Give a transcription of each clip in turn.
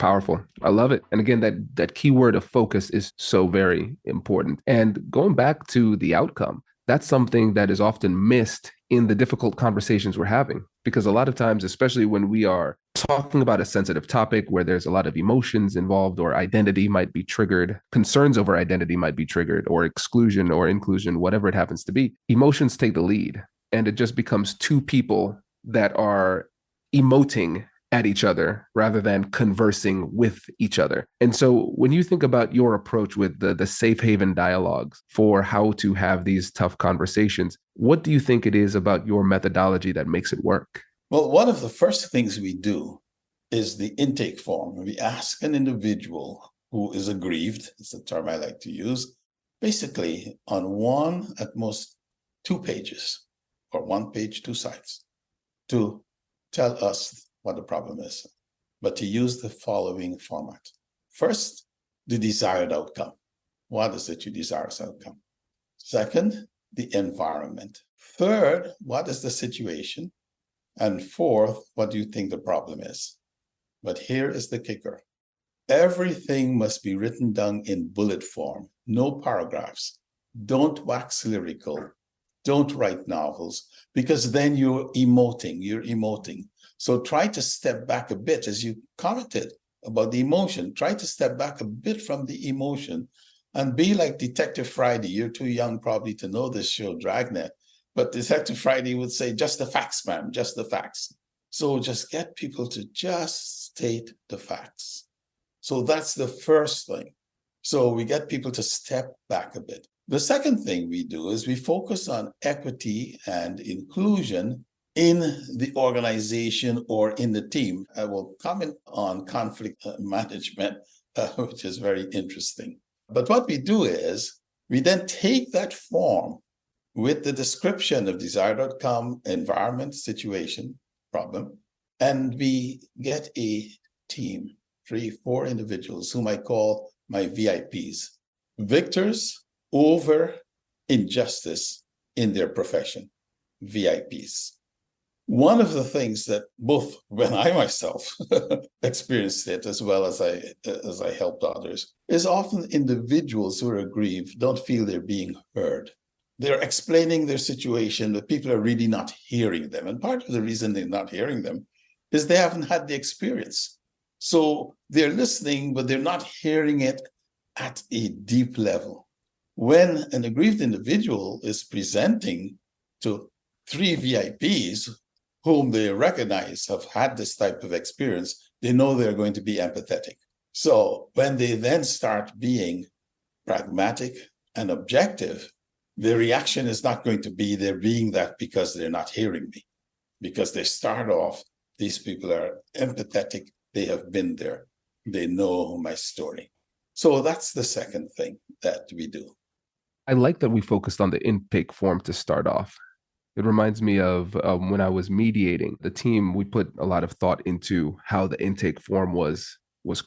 Powerful. I love it. And again, that key word of focus is so very important. And going back to the outcome, that's something that is often missed in the difficult conversations we're having. Because a lot of times, especially when we are talking about a sensitive topic where there's a lot of emotions involved, or identity might be triggered, concerns over identity might be triggered, or exclusion or inclusion, whatever it happens to be, emotions take the lead. And it just becomes two people that are emoting at each other rather than conversing with each other. And so when you think about your approach with the safe haven dialogues for how to have these tough conversations, what do you think it is about your methodology that makes it work? Well, one of the first things we do is the intake form. We ask an individual who is aggrieved, it's a term I like to use, basically on one, at most 2 pages, or 1 page, 2 sides, to tell us what the problem is, but to use the following format. First, the desired outcome. What is it you desire as outcome? Second, the environment. Third, what is the situation? And fourth, what do you think the problem is? But here is the kicker. Everything must be written down in bullet form, no paragraphs. Don't wax lyrical. Don't write novels, because then you're emoting. So try to step back a bit, as you commented about the emotion. Try to step back a bit from the emotion and be like Detective Friday. You're too young probably to know this show, Dragnet, but Detective Friday would say, just the facts, ma'am, just the facts. So just get people to just state the facts. So that's the first thing. So we get people to step back a bit. The second thing we do is we focus on equity and inclusion in the organization or in the team. I will comment on conflict management, which is very interesting. But what we do is we then take that form with the description of desired outcome, environment, situation, problem, and we get a team, 3-4 individuals whom I call my VIPs, victors over injustice in their profession, VIPs. One of the things that both when I myself experienced it, as well as I helped others, is often individuals who are aggrieved don't feel they're being heard. They're explaining their situation, but people are really not hearing them. And part of the reason they're not hearing them is they haven't had the experience. So they're listening, but they're not hearing it at a deep level. When an aggrieved individual is presenting to 3 VIPs whom they recognize have had this type of experience, they know they're going to be empathetic. So when they then start being pragmatic and objective, the reaction is not going to be they're being that because they're not hearing me. Because they start off, these people are empathetic, they have been there, they know my story. So that's the second thing that we do. I like that we focused on the intake form to start off. It reminds me of when I was mediating the team. We put a lot of thought into how the intake form was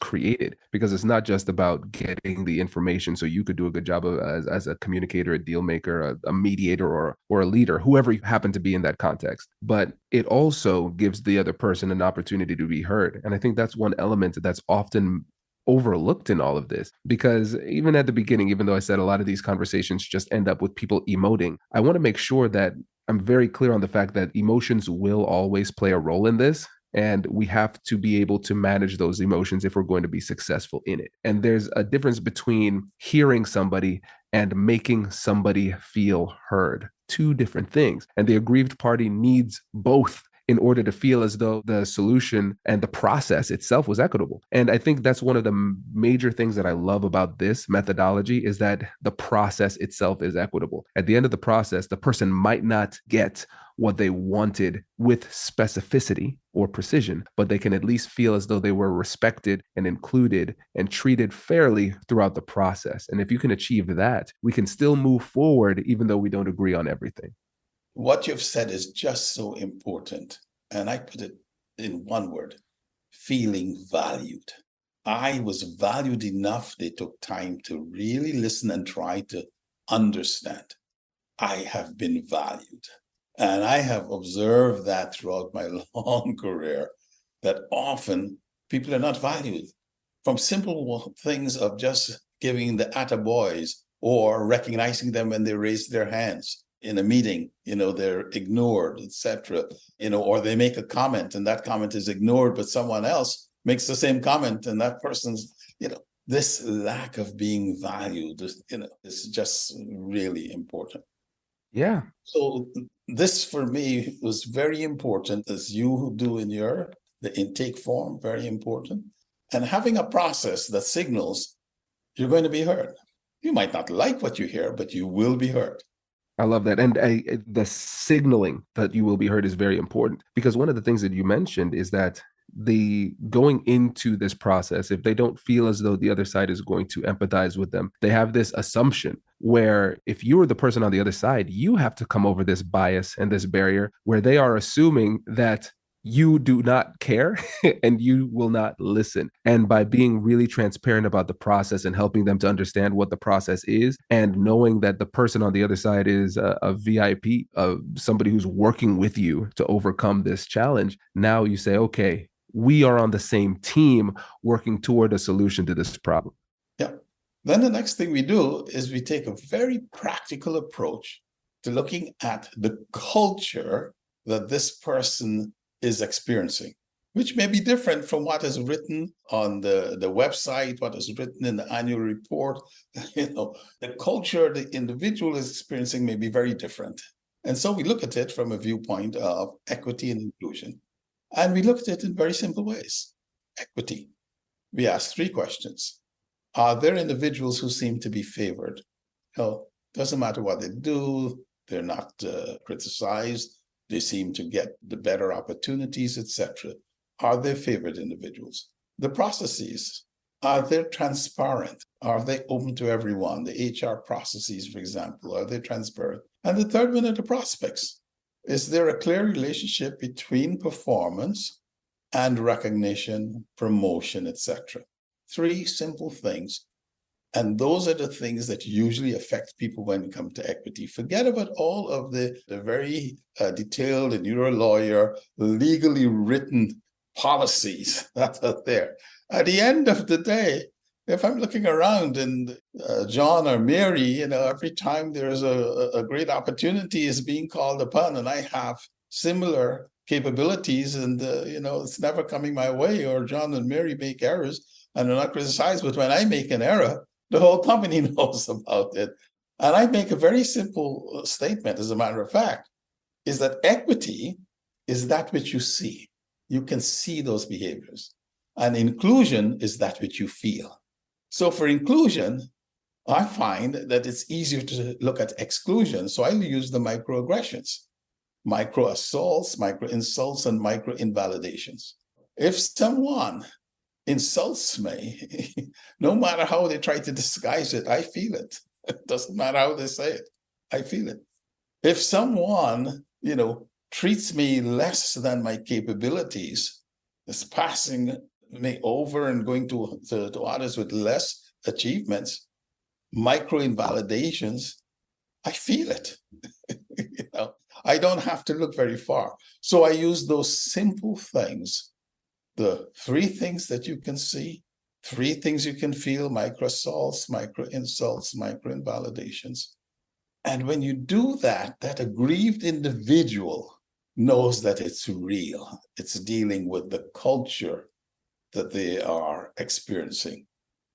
created, because it's not just about getting the information so you could do a good job of, as a communicator, a deal maker, a mediator, or a leader, whoever you happen to be in that context. But it also gives the other person an opportunity to be heard. And I think that's one element that's often overlooked in all of this, because even at the beginning, even though I said a lot of these conversations just end up with people emoting, I want to make sure that I'm very clear on the fact that emotions will always play a role in this. And we have to be able to manage those emotions if we're going to be successful in it. And there's a difference between hearing somebody and making somebody feel heard. Two different things. And the aggrieved party needs both in order to feel as though the solution and the process itself was equitable. And I think that's one of the major things that I love about this methodology, is that the process itself is equitable. At the end of the process, the person might not get what they wanted with specificity or precision, but they can at least feel as though they were respected and included and treated fairly throughout the process. And if you can achieve that, we can still move forward even though we don't agree on everything. What you've said is just so important. And I put it in one word: feeling valued. I was valued enough. They took time to really listen and try to understand. I have been valued. And I have observed that throughout my long career, that often people are not valued. from simple things of just giving the attaboys or recognizing them when they raise their hands in a meeting, they're ignored, etc., or they make a comment and that comment is ignored, but someone else makes the same comment and that person's, this lack of being valued, is just really important. Yeah. So this for me was very important, as you do in the intake form, very important. And having a process that signals you're going to be heard. You might not like what you hear, but you will be heard. I love that. And the signaling that you will be heard is very important, because one of the things that you mentioned is that the going into this process, if they don't feel as though the other side is going to empathize with them, they have this assumption where if you are the person on the other side, you have to come over this bias and this barrier where they are assuming that you do not care and you will not listen. And by being really transparent about the process and helping them to understand what the process is, and knowing that the person on the other side is a VIP, somebody who's working with you to overcome this challenge, now you say, okay, we are on the same team working toward a solution to this problem. Yeah. Then the next thing we do is we take a very practical approach to looking at the culture that this person is experiencing, which may be different from what is written on the website, what is written in the annual report. The culture the individual is experiencing may be very different. And so we look at it from a viewpoint of equity and inclusion. And we look at it in very simple ways. Equity. We ask 3 questions. Are there individuals who seem to be favored? Doesn't matter what they do, they're not criticized. They seem to get the better opportunities, etc. Are they favored individuals? The processes, are they transparent? Are they open to everyone? The HR processes, for example, are they transparent? And the third one are the prospects. Is there a clear relationship between performance and recognition, promotion, etc.? 3 simple things. And those are the things that usually affect people when it comes to equity. Forget about all of the very detailed, and you're a lawyer, legally written policies that are there. At the end of the day, if I'm looking around and John or Mary, every time there's a great opportunity is being called upon and I have similar capabilities and, it's never coming my way, or John and Mary make errors and they're not criticized, but when I make an error, the whole company knows about it. And I make a very simple statement, as a matter of fact, is that equity is that which you see. You can see those behaviors. And inclusion is that which you feel. So for inclusion, I find that it's easier to look at exclusion. So I use the microaggressions, micro assaults, micro insults, and micro invalidations. If someone insults me, no matter how they try to disguise it, I feel it. It doesn't matter how they say it, I feel it. If someone, treats me less than my capabilities, is passing me over and going to others with less achievements, micro invalidations, I feel it. I don't have to look very far. So I use those simple things. The 3 things that you can see, 3 things you can feel: micro assaults, micro insults, micro invalidations. And when you do that, that aggrieved individual knows that it's real. It's dealing with the culture that they are experiencing.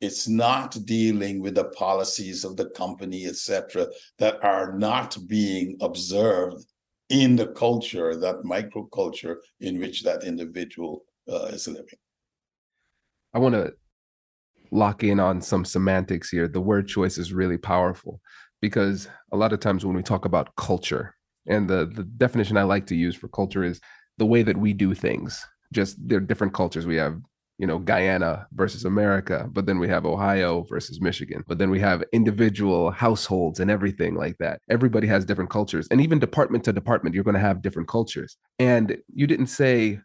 It's not dealing with the policies of the company, etc., that are not being observed in the culture, that microculture in which that individual is living. I want to lock in on some semantics here. The word choice is really powerful, because a lot of times when we talk about culture, and the definition I like to use for culture is the way that we do things. Just there are different cultures. We have, Guyana versus America, but then we have Ohio versus Michigan, but then we have individual households and everything like that. Everybody has different cultures, and even department to department, you're going to have different cultures. And you didn't say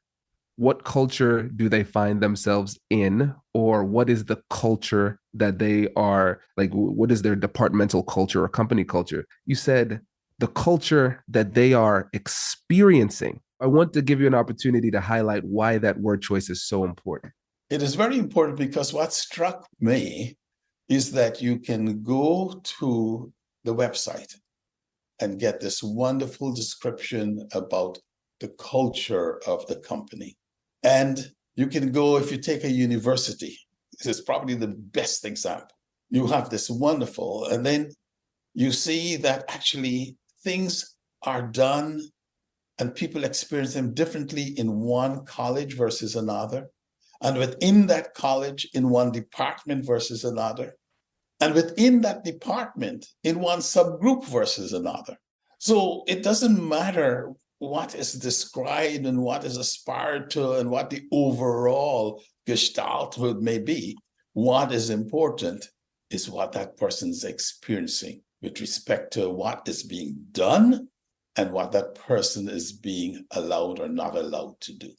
what culture do they find themselves in, or what is the culture that they are like, what is their departmental culture or company culture? You said the culture that they are experiencing. I want to give you an opportunity to highlight why that word choice is so important. It is very important because what struck me is that you can go to the website and get this wonderful description about the culture of the company. And you can go, if you take a university, this is probably the best example. You have this wonderful, and then you see that actually things are done and people experience them differently in one college versus another, and within that college in one department versus another, and within that department in one subgroup versus another. So it doesn't matter what is described and what is aspired to and what the overall gestalt may be. What is important is what that person is experiencing with respect to what is being done and what that person is being allowed or not allowed to do.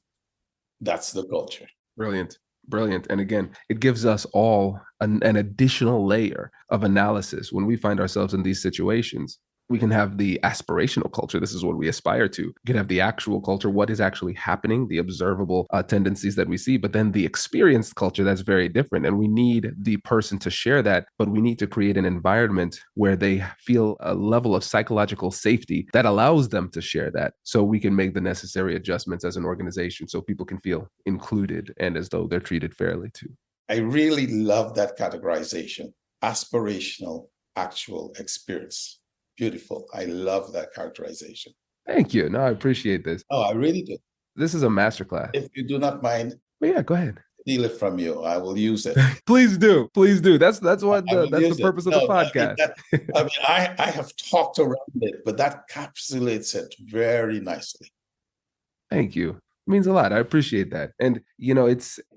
That's the culture. Brilliant. Brilliant. And again, it gives us all an additional layer of analysis when we find ourselves in these situations. We can have the aspirational culture. This is what we aspire to. We can have the actual culture, what is actually happening, the observable tendencies that we see, but then the experienced culture, that's very different. And we need the person to share that, but we need to create an environment where they feel a level of psychological safety that allows them to share that, so we can make the necessary adjustments as an organization so people can feel included and as though they're treated fairly too. I really love that categorization. Aspirational, actual, experience. Beautiful. I love that characterization. Thank you. No, I appreciate this. Oh, I really do. This is a masterclass. If you do not mind, but yeah, go ahead. Steal it from you. I will use it. Please do. Please do. That's what that's the purpose of the podcast. I have talked around it, but that encapsulates it very nicely. Thank you. It means a lot. I appreciate that. And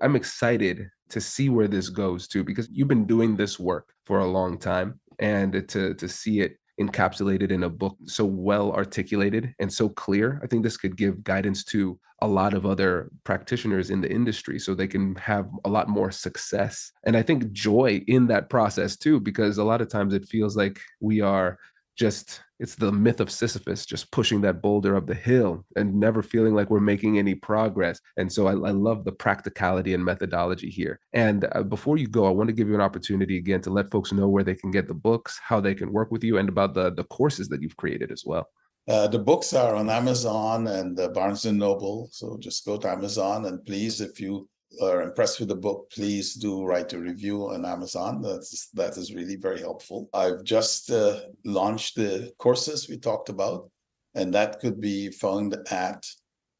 I'm excited to see where this goes too, because you've been doing this work for a long time, and to see it encapsulated in a book so well articulated and so clear, I think this could give guidance to a lot of other practitioners in the industry so they can have a lot more success. And I think joy in that process too, because a lot of times it feels like we are it's the myth of Sisyphus, just pushing that boulder up the hill and never feeling like we're making any progress. And so I love the practicality and methodology here. And before you go, I want to give you an opportunity again to let folks know where they can get the books, how they can work with you, and about the courses that you've created as well. The books are on Amazon and Barnes & Noble. So just go to Amazon, and please, if you are impressed with the book, please do write a review on Amazon. That is really very helpful. I've just launched the courses we talked about, and that could be found at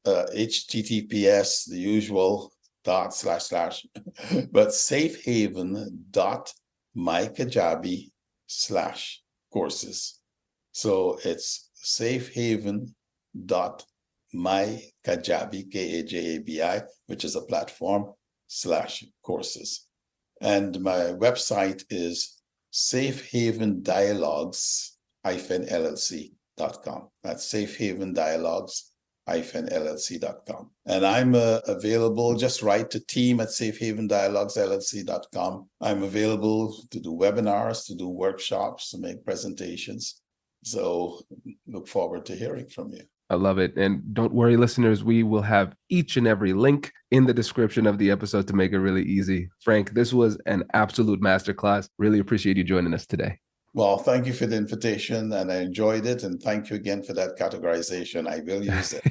https, the usual / but safehaven.mykajabi/courses. So it's safehaven.mykajabi, Kajabi, which is a platform /courses. And my website is safehavendialogues-llc.com. That's safehavendialogues-llc.com. And I'm available. Just write to team@safehavendialogues-llc.com. I'm available to do webinars, to do workshops, to make presentations. So look forward to hearing from you. I love it. And don't worry, listeners, we will have each and every link in the description of the episode to make it really easy. Frank, this was an absolute masterclass. Really appreciate you joining us today. Well, thank you for the invitation, and I enjoyed it. And thank you again for that categorization. I will use it.